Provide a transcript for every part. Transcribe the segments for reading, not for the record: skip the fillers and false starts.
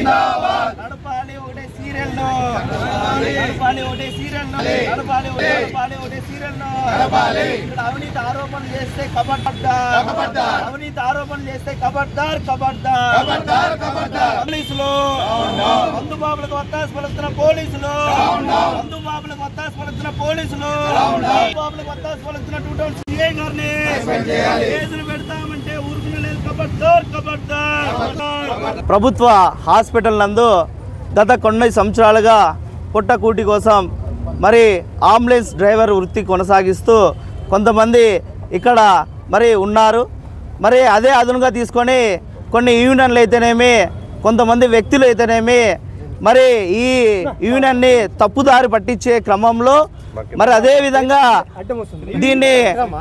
నడపాలి ఒకటే సీరియల్ నడపాలి ఒకటే సీరియల్ నడపాలి ఒకటే సీరియల్ ఇక్కడ అవినీతి ఆరోపణలు చేస్తే కబడ్దార్ అవినీతి ఆరోపణలు చేస్తే కబడ్దార్ పోలీసులు మందుబాబులకు వత్తాసు పలుకుతున్న పోలీసులు మందుబాబులకు వత్తాసు పలుకుతున్న పోలీసులు మందుబాబులకు వత్తాసు పలుకుతున్న 2 CI గారిని కేసులు పెడతామంటే ఊరుకునే లేదు. కబడ్దార్. ప్రభుత్వ హాస్పిటల్ నందు గత కొన్ని సంవత్సరాలుగా పొట్టకూటి కోసం మరి అంబులెన్స్ డ్రైవర్ వృత్తి కొనసాగిస్తూ కొంతమంది ఇక్కడ మరి ఉన్నారు. మరి అదే అదునుగా తీసుకొని కొన్ని యూనియన్లు అయితేనేమి కొంతమంది వ్యక్తులు అయితేనేమి మరి ఈ యూనియన్ని తప్పుదారి పట్టించే క్రమంలో మరి అదే విధంగా దీన్ని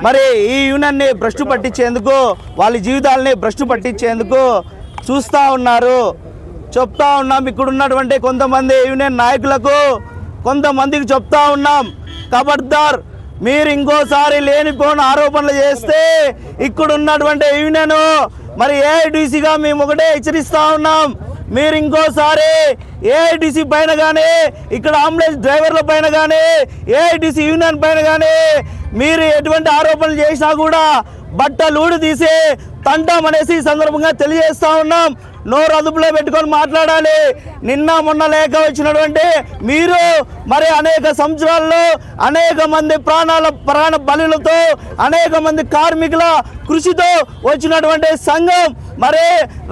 మరి ఈ యూనియన్ని భ్రష్టు పట్టించేందుకు వాళ్ళ జీవితాలని భ్రష్టు పట్టించేందుకు చూస్తూ ఉన్నారు. చెప్తా ఉన్నాం ఇక్కడ ఉన్నటువంటి కొంతమంది యూనియన్ నాయకులకు కొంతమందికి చెప్తా ఉన్నాం, ఖబర్దార్ మీరు ఇంకోసారి లేనిపోని ఆరోపణలు చేస్తే ఇక్కడ ఉన్నటువంటి యూనియన్ మరి ఏఐడిసిగా మేము ఒకటే హెచ్చరిస్తా ఉన్నాం. మీరు ఇంకోసారి ఏఐడిసి పైన కానీ ఇక్కడ అంబులెన్స్ డ్రైవర్ల పైన కానీ ఏఐడిసి యూనియన్ పైన కానీ మీరు ఎటువంటి ఆరోపణలు చేసినా కూడా బట్టలూడి తీసి తంటామనేసి సందర్భంగా తెలియజేస్తా ఉన్నాం. నోరు అదుపులో పెట్టుకొని మాట్లాడాలి. నిన్న మొన్న లేక వచ్చినటువంటి మీరు మరి అనేక సంవత్సరాల్లో అనేక మంది ప్రాణ బలులతో అనేక మంది కార్మికుల కృషితో వచ్చినటువంటి సంఘం మరి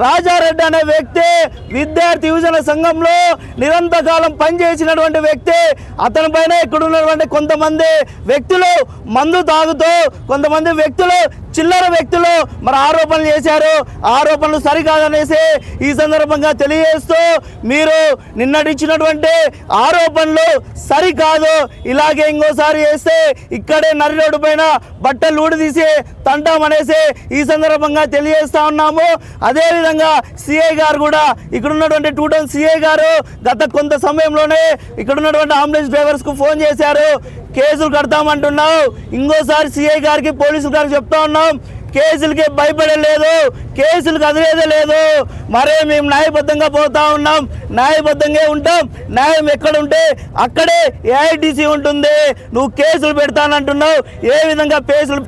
రాజారెడ్డి అనే వ్యక్తి విద్యార్థి యువజన సంఘంలో నిరంతరకాలం పనిచేసినటువంటి వ్యక్తి. అతని పైన ఇక్కడ ఉన్నటువంటి కొంతమంది వ్యక్తులు మందు తాగుతూ కొంతమంది వ్యక్తులు చిల్లర వ్యక్తులు మరి ఆరోపణలు చేశారు. ఆరోపణలు సరికాదనేసి ఈ సందర్భంగా తెలియజేస్తూ మీరు నిన్నటిచ్చినటువంటి ఆరోపణలు సరికాదు, ఇలాగే ఇంకోసారి చేస్తే ఇక్కడే నరి రోడ్డు పైన బట్టలు ఊడిదీసి తంటామనేసి ఈ సందర్భంగా తెలియజేస్తా ఉన్నాము. అదేవిధంగా సిఐ గారు కూడా ఇక్కడ ఉన్నటువంటి 2 CI గారు గత కొంత సమయంలోనే ఇక్కడ ఉన్నటువంటి అంబులెన్స్ డ్రైవర్స్ కు ఫోన్ చేశారు, కేసులు కడతామంటున్నావు. ఇంకోసారి సిఐ గారికి పోలీసులు గారికి చెప్తా ఉన్నాం, కేసులకి భయపడలేదు, కేసులు కదిలేదే లేదు. మరే మేము న్యాయబద్ధంగా పోతా ఉన్నాం, న్యాయబద్ధంగా ఉంటాం. న్యాయం ఎక్కడ ఉంటే అక్కడే ఏఐడిసి ఉంటుంది. నువ్వు కేసులు పెడతానంటున్నావు, ఏ విధంగా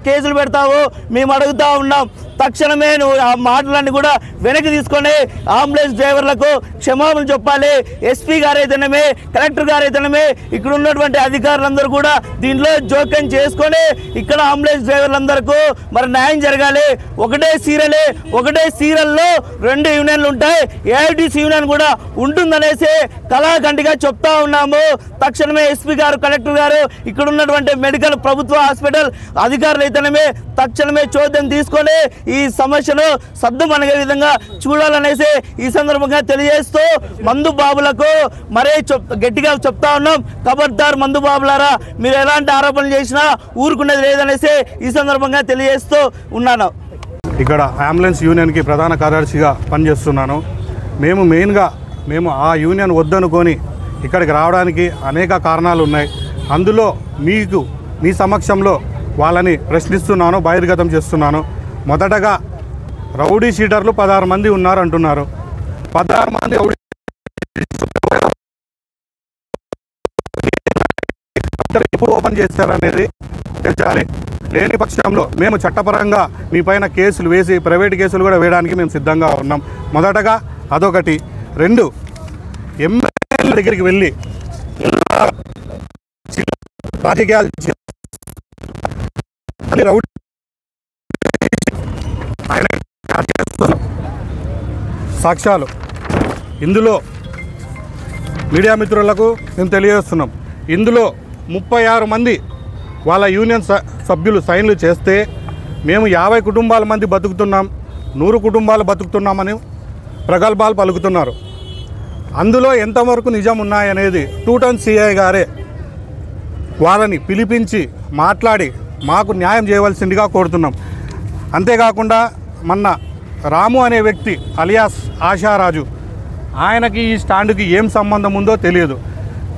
కేసులు పెడతావు మేము అడుగుతా ఉన్నాం. తక్షణమే నువ్వు ఆ మాటలన్నీ కూడా వెనక్కి తీసుకొని అంబులెన్స్ డ్రైవర్లకు క్షమాపణ చెప్పాలి. ఎస్పీ గారైతేనేమే కలెక్టర్ గారైతేనేమే ఇక్కడ ఉన్నటువంటి అధికారులందరూ కూడా దీంట్లో జోక్యం చేసుకొని ఇక్కడ అంబులెన్స్ డ్రైవర్లందరికీ మరి న్యాయం జరగాలి. ఒకటే సీరియల్లో 2 యూనియన్లు ఉంటాయి, ఏఐడిసి యూనియన్ కూడా ఉంటుందనేసి కళాఖండిగా చెప్తా ఉన్నాము. తక్షణమే ఎస్పీ గారు కలెక్టర్ గారు ఇక్కడ ఉన్నటువంటి మెడికల్ ప్రభుత్వ హాస్పిటల్ అధికారులు అయితేనేమే తక్షణమే చోద్యం తీసుకొని ఈ సమస్యను సద్దుమణిగే విధంగా చూడాలనేసి ఈ సందర్భంగా తెలియజేస్తూ మందు బాబులకు మరే గట్టిగా చెప్తా ఉన్నాం, ఖబర్దార్ మందు బాబులారా మీరు ఎలాంటి ఆరోపణలు చేసినా ఊరుకునేది లేదనేసి ఈ సందర్భంగా తెలియజేస్తూ ఉన్నాను. ఇక్కడ అంబులెన్స్ యూనియన్కి ప్రధాన కార్యదర్శిగా పనిచేస్తున్నాను. మేము ఆ యూనియన్ వద్దనుకొని ఇక్కడికి రావడానికి అనేక కారణాలు ఉన్నాయి. అందులో మీ సమక్షంలో వాళ్ళని ప్రశ్నిస్తున్నాను, బహిర్గతం చేస్తున్నాను. మొదటగా రౌడీ షీటర్లు 16 మంది ఉన్నారంటున్నారు. 16 మంది రౌడీ ఎప్పుడు ఓపెన్ చేస్తారనేది తెలియాలి. లేని పక్షంలో మేము చట్టపరంగా మీ పైన కేసులు వేసి ప్రైవేట్ కేసులు కూడా వేయడానికి మేము సిద్ధంగా ఉన్నాం. మొదటగా అదొకటి. 2 ఎమ్మెల్యేల దగ్గరికి వెళ్ళి రాజకీయాలు రౌడీ సాక్ష్యాలు ఇందులో మీడియా మిత్రులకు మేము తెలియజేస్తున్నాం. ఇందులో 36 మంది వాళ్ళ యూనియన్ సభ్యులు సైన్లు చేస్తే మేము 50 కుటుంబాల మంది బతుకుతున్నాం, 100 కుటుంబాలు బతుకుతున్నామని ప్రగల్భాలు పలుకుతున్నారు. అందులో ఎంతవరకు నిజం ఉన్నాయనేది 2 CI గారే వాళ్ళని పిలిపించి మాట్లాడి మాకు న్యాయం చేయవలసిందిగా కోరుతున్నాం. అంతేకాకుండా మొన్న రాము అనే వ్యక్తి అలియాస్ ఆశారాజు, ఆయనకి ఈ స్టాండ్కి ఏం సంబంధం ఉందో తెలియదు.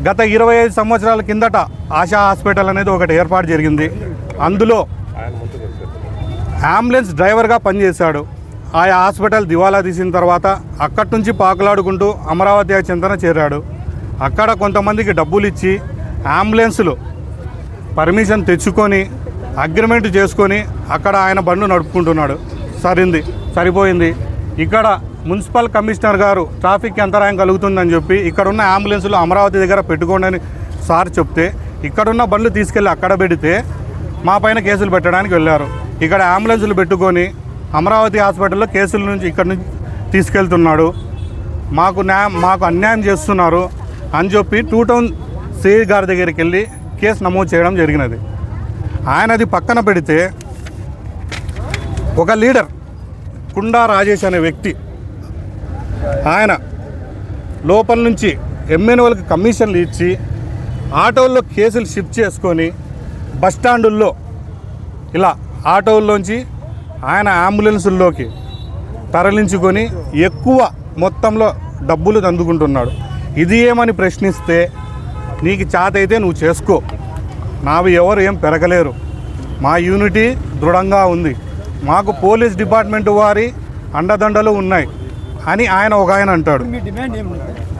గత 25 సంవత్సరాల కిందట ఆశా హాస్పిటల్ అనేది ఒకటి ఏర్పాటు జరిగింది. అందులో అంబులెన్స్ డ్రైవర్గా పనిచేశాడు. ఆయా హాస్పిటల్ దివాలా తీసిన తర్వాత అక్కడి నుంచి పాకులాడుకుంటూ అమరావతి చెంతన చేరాడు. అక్కడ కొంతమందికి డబ్బులు ఇచ్చి అంబులెన్సులు పర్మిషన్ తెచ్చుకొని అగ్రిమెంట్ చేసుకొని అక్కడ ఆయన బండ్లు నడుపుకుంటున్నాడు. సరిపోయింది. ఇక్కడ మున్సిపల్ కమిషనర్ గారు ట్రాఫిక్ అంతరాయం కలుగుతుందని చెప్పి ఇక్కడున్న అంబులెన్సులు అమరావతి దగ్గర పెట్టుకోండి అని సార్ చెప్తే ఇక్కడున్న బండ్లు తీసుకెళ్ళి అక్కడ పెడితే మా పైన కేసులు పెట్టడానికి వెళ్ళారు. ఇక్కడ అంబులెన్సులు పెట్టుకొని అమరావతి హాస్పిటల్లో కేసుల నుంచి ఇక్కడ నుంచి తీసుకెళ్తున్నాడు. మాకు అన్యాయం చేస్తున్నారు అని చెప్పి 2 టౌన్ సిఐ గారి దగ్గరికి వెళ్ళి కేసు నమోదు చేయడం జరిగినది. ఆయనది పక్కన పెడితే ఒక లీడర్ కుండా రాజేష్ అనే వ్యక్తి ఆయన లోపల నుంచి ఎమ్మెల్యేలకు కమిషన్లు ఇచ్చి ఆటోల్లో కేసులు షిఫ్ట్ చేసుకొని బస్టాండుల్లో ఇలా ఆటోల్లోంచి ఆయన అంబులెన్సుల్లోకి తరలించుకొని ఎక్కువ మొత్తంలో డబ్బులు అందుకుంటున్నాడు. ఇది ఏమని ప్రశ్నిస్తే నీకు చేతైతే నువ్వు చేసుకో, నావి ఎవరు ఏం పెరగలేరు, మా యూనిటీ దృఢంగా ఉంది, మాకు పోలీస్ డిపార్ట్మెంట్ వారి అండదండలు ఉన్నాయి అని ఆయన అంటాడు.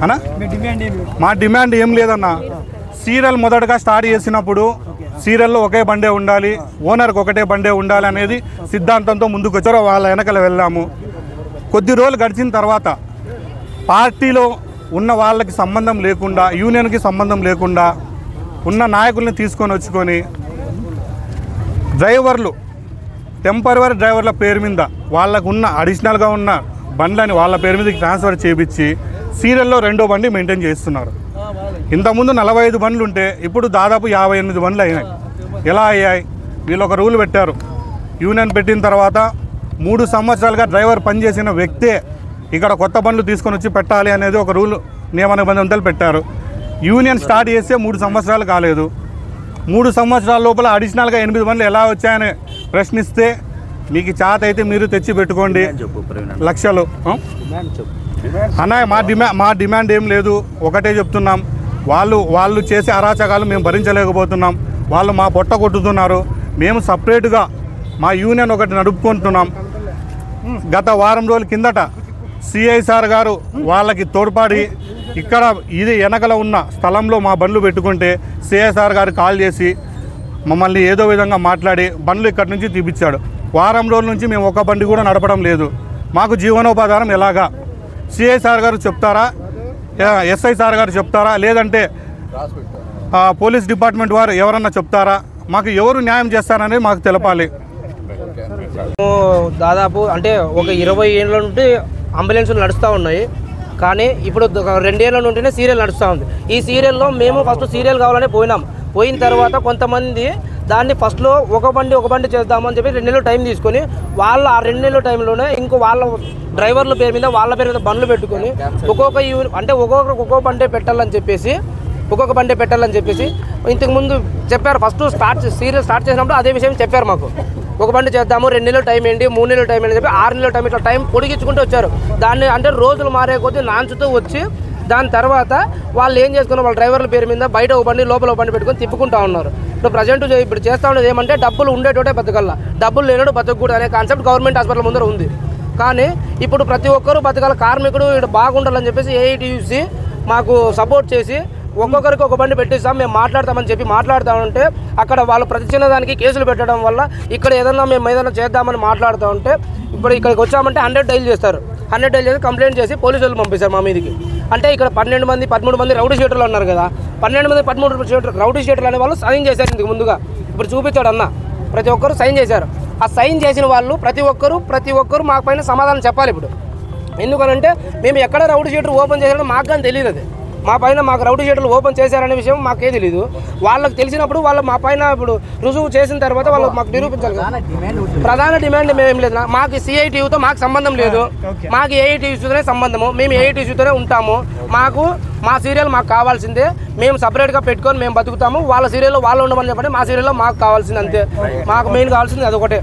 అన్నా మా డిమాండ్ ఏం లేదన్నా. సీరియల్ మొదటగా స్టార్ట్ చేసినప్పుడు సీరియల్లో ఒకే బండే ఉండాలి, ఓనర్కి ఒకటే బండే ఉండాలి అనేది సిద్ధాంతంతో ముందుకు వచ్చారో వాళ్ళ వెనకలు వెళ్ళాము. కొద్ది రోజులు గడిచిన తర్వాత పార్టీలో ఉన్న వాళ్ళకి సంబంధం లేకుండా, యూనియన్కి సంబంధం లేకుండా ఉన్న నాయకుల్ని తీసుకొని వచ్చుకొని డ్రైవర్లు, టెంపరవరీ డ్రైవర్ల పేరు మీద వాళ్ళకు ఉన్న అడిషనల్గా ఉన్న బండ్లని వాళ్ళ పేరు మీదకి ట్రాన్స్ఫర్ చేయించి సీరియల్లో 2వ బండి మెయింటైన్ చేస్తున్నారు. ఇంతకుముందు 45 బండ్లు ఉంటే ఇప్పుడు దాదాపు 58 బండ్లు అయినాయి. ఎలా అయ్యాయి? వీళ్ళు ఒక రూల్ పెట్టారు. యూనియన్ పెట్టిన తర్వాత 3 సంవత్సరాలుగా డ్రైవర్ పనిచేసిన వ్యక్తే ఇక్కడ కొత్త బండ్లు తీసుకొని వచ్చి పెట్టాలి అనేది ఒక రూల్, నియమ నిబంధనలు పెట్టారు. యూనియన్ స్టార్ట్ చేస్తే 3 సంవత్సరాలు కాలేదు. 3 సంవత్సరాల లోపల అడిషనల్గా 8 బండ్లు ఎలా వచ్చాయని ప్రశ్నిస్తే మీకు చేత అయితే మీరు తెచ్చి పెట్టుకోండి లక్షలు అన్నయ్య. మా డిమాండ్ ఏం లేదు, ఒకటే చెప్తున్నాం. వాళ్ళు చేసే అరాచకాలు మేము భరించలేకపోతున్నాం. వాళ్ళు మా పొట్ట కొట్టుతున్నారు. మేము సపరేట్గా మా యూనియన్ ఒకటి నడుపుకుంటున్నాం. గత వారం రోజుల కిందట సిఐ సార్ గారు వాళ్ళకి తోడ్పడి ఇక్కడ ఇది వెనకల ఉన్న స్థలంలో మా బండ్లు పెట్టుకుంటే సిఐ సార్ గారు కాల్ చేసి మమ్మల్ని ఏదో విధంగా మాట్లాడి బండ్లు ఇక్కడి నుంచి తీపిచ్చాడు. వారం రోజుల నుంచి మేము ఒక బండి కూడా నడపడం లేదు. మాకు జీవనోపాధారం ఎలాగా? సిఐ సార్ గారు చెప్తారా, ఎస్ఐ సార్ గారు చెప్తారా, లేదంటే పోలీస్ డిపార్ట్మెంట్ వారు ఎవరన్నా చెప్తారా? మాకు ఎవరు న్యాయం చేస్తారనేది మాకు తెలపాలి. దాదాపు అంటే ఒక 20 ఏళ్ళ నుండి అంబులెన్సులు నడుస్తూ ఉన్నాయి. కానీ ఇప్పుడు 2 ఏళ్ళ నుండినే సీరియల్ నడుస్తూ ఉంది. ఈ సీరియల్లో మేము ఫస్ట్ సీరియల్ కావాలని పోయిన తర్వాత కొంతమంది దాన్ని ఫస్ట్లో ఒక బండి చేద్దామని చెప్పి 2 నెలలు టైం తీసుకొని వాళ్ళ ఆ 2 నెలల టైంలోనే వాళ్ళ డ్రైవర్ల పేరు మీద వాళ్ళ పేరు మీద బండ్లు పెట్టుకొని ఒక్కొక్క బండే పెట్టాలని చెప్పేసి ఇంతకుముందు చెప్పారు. ఫస్ట్ సీరియల్ స్టార్ట్ చేసినప్పుడు అదే విషయం చెప్పారు మాకు. ఒక బండి చేద్దాము, 2 నెలలు టైం ఏంటి, 3 నెలలు టైం ఏంటి చెప్పి 6 నెలల టైం ఇట్లా టైం పొడిగించుకుంటూ వచ్చారు. దాన్ని అంటే రోజులు మారే కొద్దీ నాంచుతూ వచ్చి దాని తర్వాత వాళ్ళు ఏం చేసుకున్నారు, వాళ్ళ డ్రైవర్ల పేరు మీద బయట ఒక బండి లోపల ఒక బండి పెట్టుకొని తిప్పుకుంటూ ఉన్నారు. ఇప్పుడు చేస్తూ ఉండేది ఏమంటే డబ్బులు ఉండేటోటే బతకల్లా, డబ్బులు లేనట్టు బతకూడదు అనే కాన్సెప్ట్ గవర్నమెంట్ హాస్పిటల్ ముందర ఉంది. కానీ ఇప్పుడు ప్రతి ఒక్కరూ బతకాల, కార్మికుడు ఇక్కడ బాగుండాలని చెప్పేసి ఏఐటీయూసీ మాకు సపోర్ట్ చేసి ఒక్కొక్కరికి ఒక బండి పెట్టిస్తాం, మేము మాట్లాడతామని చెప్పి మాట్లాడుతూ అక్కడ వాళ్ళు ప్రతి చిన్నదానికి కేసులు పెట్టడం వల్ల ఇక్కడ మేము ఏదైనా చేద్దామని మాట్లాడుతూ ఉంటే ఇప్పుడు ఇక్కడికి వచ్చామంటే 100 డైల్ చేస్తారు. 100 డైల్ చేసి కంప్లైంట్ చేసి పోలీసులు పంపిస్తారు మా మీదకి. అంటే ఇక్కడ 12 మంది 13 మంది రౌడీ షీటర్లు ఉన్నారు కదా, 12 మంది 13 రౌడీ షీటర్లు అనే వాళ్ళు సైన్ చేశారు. ఇందుకు ముందుగా ఇప్పుడు చూపించాడు అన్న, ప్రతి ఒక్కరు సైన్ చేశారు. ఆ సైన్ చేసిన వాళ్ళు ప్రతి ఒక్కరు మా పైన సమాధానం చెప్పాలి. ఇప్పుడు ఎందుకనంటే మేము ఎక్కడ రౌడీ షీటర్ ఓపెన్ చేశారో మాకు కానీ తెలియదు. అది మాకు రౌడీ షీటర్లు ఓపెన్ చేశారనే విషయం మాకే తెలియదు. వాళ్ళకి తెలిసినప్పుడు వాళ్ళు మా పైన ఇప్పుడు రుజువు చేసిన తర్వాత వాళ్ళు మాకు నిరూపించాలి. ప్రధాన డిమాండ్ మేమేం లేదు, మాకు సిఐటీయూతో మాకు సంబంధం లేదు, మాకు ఏఐటీయూతోనే సంబంధము, మేము ఏఐటీయూతోనే ఉంటాము. మా సీరియల్ మాకు కావాల్సిందే, మేము సపరేట్గా పెట్టుకొని మేము బతుకుతాము. వాళ్ళ సీరియల్లో వాళ్ళు ఉండమని చెప్పండి, మా సీరియల్లో మాకు కావాల్సింది అంతే. మాకు మెయిన్ కావాల్సింది అదొకటే.